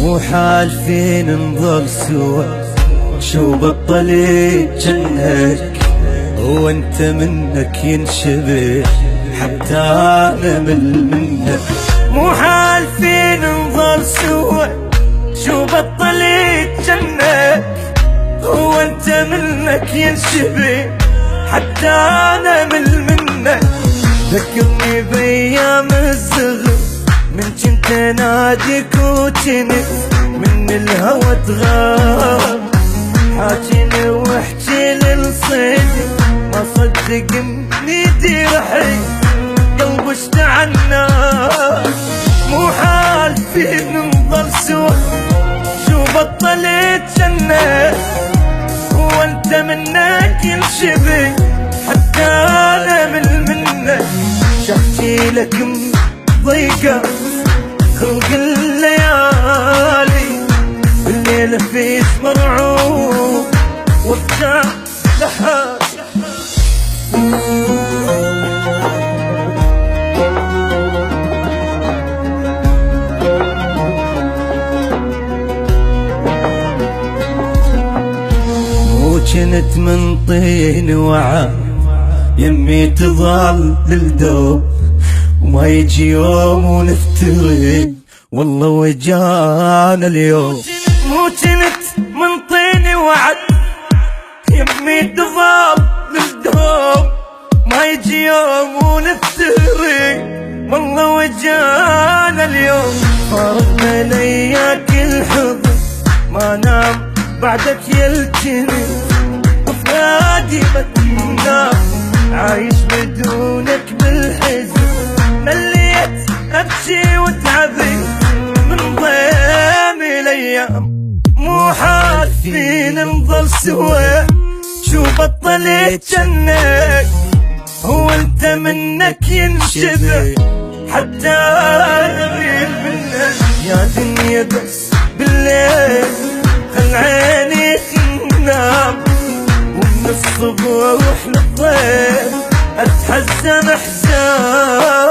مو حالفين نظل سوا، شو بطلت جنك هو انت منك ينشبه حتى انا منك. مو حالفين نظل سوا، شو بطلت جنك هو انت منك ينشبه حتى انا منك. ذكرني بايام الصغر من كنت ناديك وجنت من الهوى تغاب، حاجيني واحكي للصيدي ما صدق اني جرحي قلبي اشتعلنا. مو حالفين نظل سوا، شو بطلت جنة هو انت منك ينشبه حتى انا منك. شحكي لك ضيقة خلق الليالي الليل فيك مرعوب وارجع لحالي. كنت من طين وعا يمي تظل للدوب وما يجي يوم ونفترق والله وجانا اليوم. مو كنت من طين وعد يمي تظل للدوب ما يجي يوم ونفترق والله وجانا اليوم. فارقنا لياك الحضن ما نام بعدك يلجني وفادي ما تنام عايش بدونك بالحزن. مليت ابكي وتعبي من ضيم الايام. مو حالفين نظل سوا، شو بطلت جنك هو انت منك ينشبه حتى اغير منك. يا دنيا بس بالليل خل عيني تنام ومن الصبح للضيل اتحزن احزان.